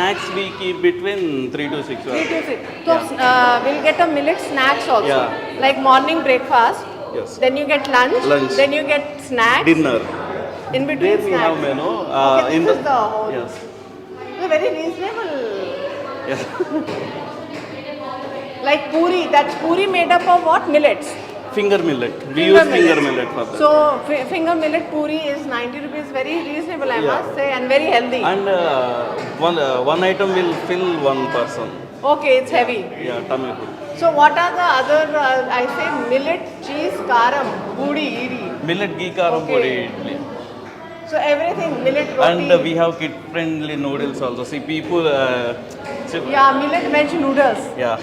snacks we keep between 3 to 6 3 hours. to 6. So we'll get a millet snacks also. Yeah. Like morning breakfast. Yes. Then you get lunch. Lunch. Then you get snacks. Dinner. In between There we snacks. have menu. Okay, in this the is the whole. yes. It's very reasonable. Yes. Like puri. That's puri made up of what? Millets. Finger millet. We Finger use finger millet. millet for that. So finger millet puri is 90 rupees. Very reasonable, I Yeah. must say, and very healthy. And one item will fill one person. Okay, it's heavy. Yeah, tummy full. So what are the other? I say millet cheese karam, puri, iri. Millet ghee karam Okay. puri idli. So everything millet roti. And we have kid friendly noodles also. See people. Yeah, millet veg noodles. Yeah.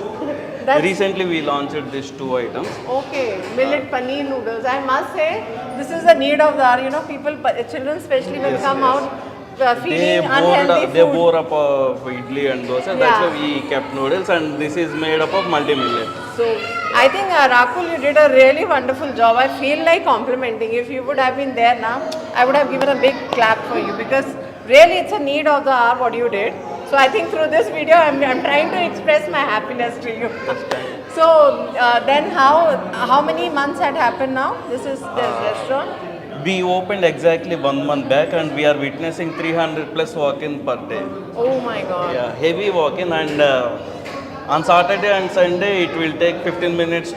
That's Recently we launched these two items. okay. Millet paneer noodles. I must say this is the need of the hour. You know, people, children especially will Yes, come yes. out feeling unhealthy They food. bore up of idli and dosa. That's Yeah. why we kept noodles, and this is made up of multi-millet. So I think Rakul, you did a really wonderful job. I feel like complimenting. If you would have been there now, I would have given a big clap for you because really it's a need of the hour what you did. So I think through this video, I'm trying to express my happiness to you. So then how many months had happened now? This is the restaurant. We opened exactly 1 month back, and we are witnessing 300 plus walk-in per day. Oh my God. Yeah, heavy walk-in, and on Saturday and Sunday it will take 15 minutes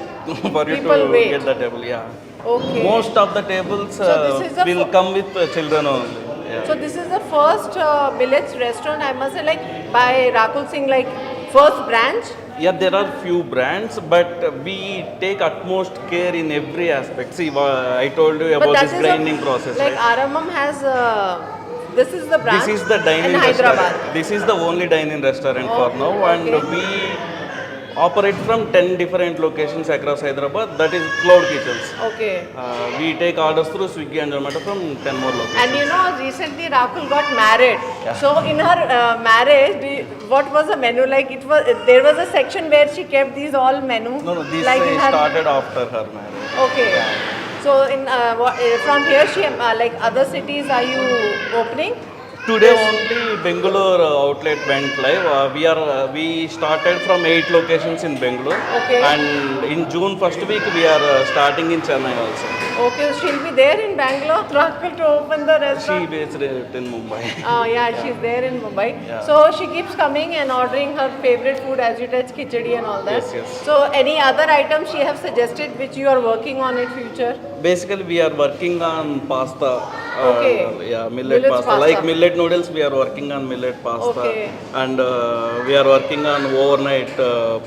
for you People to wait. get the table. Yeah. Okay. Most of the tables So this is the will come with children only. Yeah. So this is the first millets restaurant, I must say, like by Rakul Singh, like first branch. Yeah, there are few brands, but we take utmost care in every aspect. See, I told you But about that this is grinding process, like right? Aramam has. This is the branch. This is the dining in Hyderabad. restaurant. This is the only dining restaurant for now, and okay. we operate from 10 different locations across Hyderabad. That is cloud kitchens. Okay. We take orders through Swiggy and Zomato from 10 more locations. And you know, recently Rakul got married. Yeah. So in her marriage, what was the menu like? It was there was a section where she kept these all menu. No, this like in her, started after her marriage. Okay. So in from here, she like other cities, are you opening? Today only Bangalore outlet went live. We started from 8 locations in Bangalore. Okay. And in June first week we are starting in Chennai also. Okay, so she'll be there in Bangalore, Rakul, to open the She restaurant. based it in Mumbai. Yeah, she's there in Mumbai. Yeah. So she keeps coming and ordering her favorite food as you touch khichdi and all that. Yes, yes. So any other items she have suggested which you are working on in future? Basically we are working on pasta. Okay. Yeah, millet Millets pasta. pasta. Like millet noodles, we are working on millet pasta. Okay. And we are working on overnight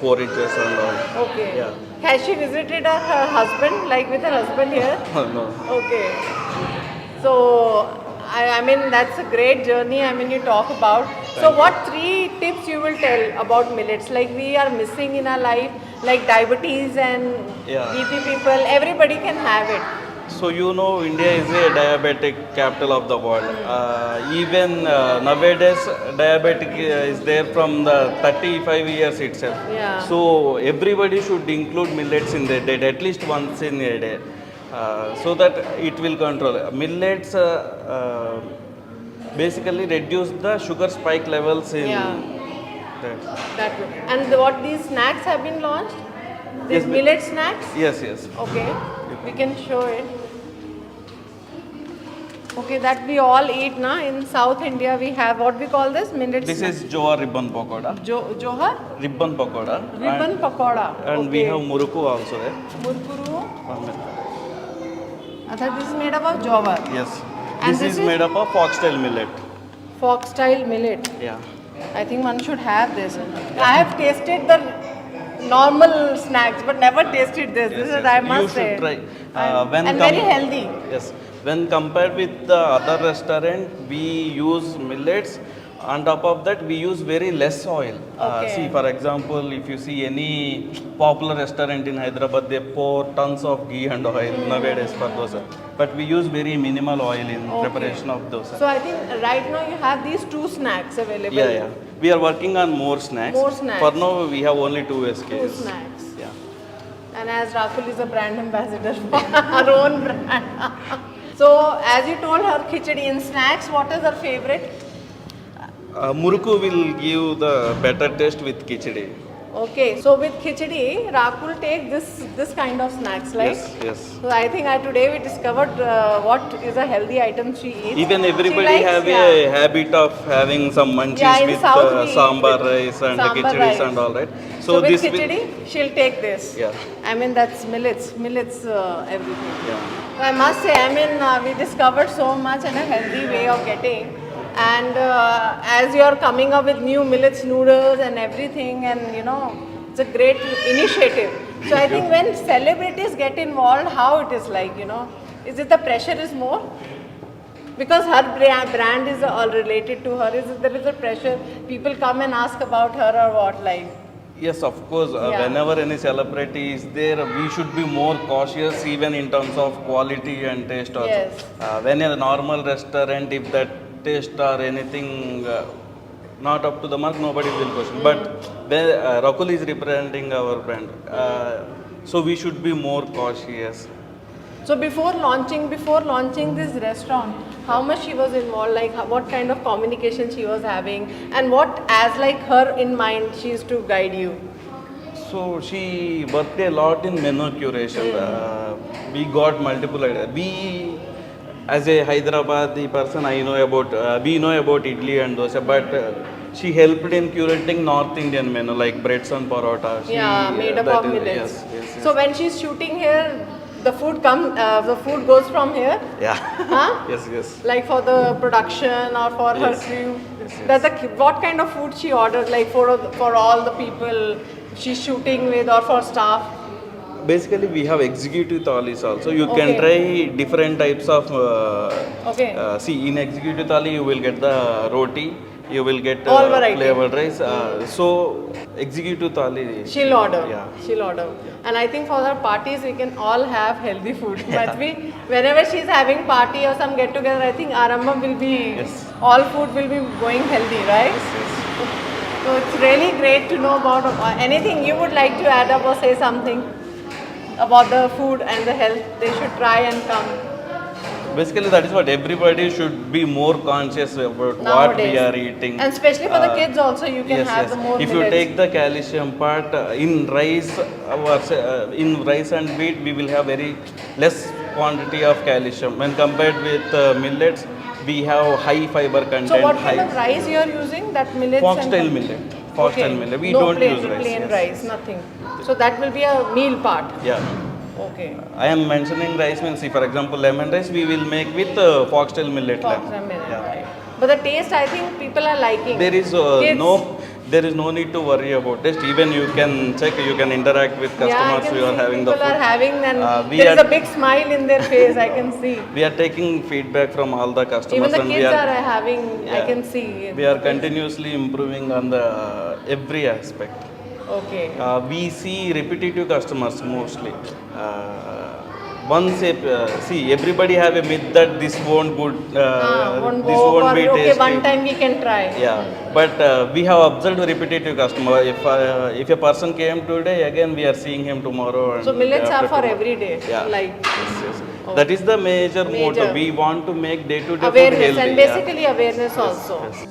porridges and all. Okay. Yeah. Has she visited her husband, like with her husband here? No. Okay. So, I mean, that's a great journey. I mean, you talk about. So, what 3 tips you will tell about millets? Like, we are missing in our life, like diabetes and Yeah. BP people, everybody can have it. So you know India is a diabetic capital of the world. Even nowadays diabetic is there from the 35 years itself. Yeah. So everybody should include millets in their diet at least once in a day. So that it will control. Millets basically reduce the sugar spike levels in Yeah. that. That way. And what these snacks have been launched? These Yes, millet snacks? Yes, yes. Okay, we can show it. Okay, that we all eat na. In South India, we have what we call this millet. This is Joa ribbon pakoda. Johar Ribbon pakoda. ribbon pakoda. And we have muruku also there. Murkuru. 1 minute. This is made up of jowar. Yes. And This this is is- made up of foxtail millet. Foxtail millet. Yeah. I think one should have this. I have tasted the normal snacks, but never tasted this. This is, I must you say. should try. And very healthy. Yes. When compared with the other restaurant, we use millets. On top of that, we use very less oil. Okay. See, for example, if you see any popular restaurant in Hyderabad, they pour tons of ghee and oil nowadays for dosa. But we use very minimal oil in Okay. preparation of dosa. So I think right now you have these 2 snacks available. Yeah. We are working on more snacks. More snacks. For now, we have only 2 2 SKUs. snacks. Yeah. And as Rakul is a brand ambassador for our own brand. So as you told her khichdi in snacks, what is her favorite? Muruku will give the better taste with khichdi. Okay, so with khichdi, Rakul take this kind of snacks, like. Yes, yes. So I think today we discovered what is a healthy item she eats. Even everybody She likes, have yeah. a habit of having some munchies Yeah, in with South we eat sambar with rice and sambar khichdis rice. and all, right? So with this khichdi, she'll take this. Yeah. I mean, that's millets, everything. Yeah. So I must say, I mean, we discovered so much and a healthy way of getting. And as you are coming up with new millets noodles and everything, and you know, it's a great initiative. So I think when celebrities get involved, how it is like, you know, is it the pressure is more? Because her brand is all related to her. There is a pressure? People come and ask about her or what, like? Yes, of course. Yeah. Whenever any celebrity is there, we should be more cautious even in terms of quality and taste also. Yes. When a normal restaurant, if that taste or anything not up to the mark, nobody will question. But when Rakul is representing our brand, so we should be more cautious. So before launching this restaurant, how much she was involved, like what kind of communication she was having, and what as like her in mind she used to guide you? So she worked a lot in menu curation. We got multiple ideas. We, as a Hyderabadi person, I know about we know about idli and dosa, but she helped in curating North Indian menu like breads and parota. She, Yeah, made up that of is- millets. Yes, yes, yes. So when she's shooting here, the food goes from here, Yeah. huh? Yes, yes. Like for the production or for her Yes. crew. Yes, yes. What kind of food she orders, like for all the people she's shooting with or for staff? Basically, we have executive thalis also. You can Okay. try different types of. Okay. See, in executive thali, you will get the roti. You will get All variety. flavored rice. So, executive thali. She'll order. Yeah. She'll order. And I think for our parties, we can all have healthy food. But whenever she's having party or some get together, I think Arambam will be, Yes. all food will be going healthy, right? So it's really great to know about anything you would like to add up or say something about the food and the health. They should try and come. Basically, that is what everybody should be more conscious about what Nowadays. we are eating. And especially for the kids also, you can Yes, have yes. the more If you millets. take the calcium part in rice, in rice and wheat, we will have very less quantity of calcium. When compared with millets, we have high fiber content. So what kind high of rice you are using? That millets foxtail and millet. Foxtail millet. We no don't plain, use rice. plain yes. rice, nothing. So that will be a meal part. Yeah. Okay. I am mentioning rice means, see, for example, lemon rice we will make with foxtail millet. Foxtail millet, Yeah. right. But the taste, I think people are liking. There is Kids. there is no need to worry about taste. Even you can check, you can interact with Yeah, I customers can who are see having the people food. are having, and we there is are- a big smile in their face. I can see. We are taking feedback from all the customers Even the and kids are having. I Yeah. can see. we are continuously improving on the every aspect. Okay. We see repetitive customers mostly. Once see, everybody have a myth that this won't good, Won't this go won't for be okay. tasty. One time we can try. Yeah, but we have observed repetitive customer. If a person came today, again we are seeing him tomorrow. And So millets day are after for tomorrow. every day. Yeah. Like Yes, yes. Oh. That is the major motto. Major. We want to make day to day food awareness healthy. and yeah. basically awareness also. Yes.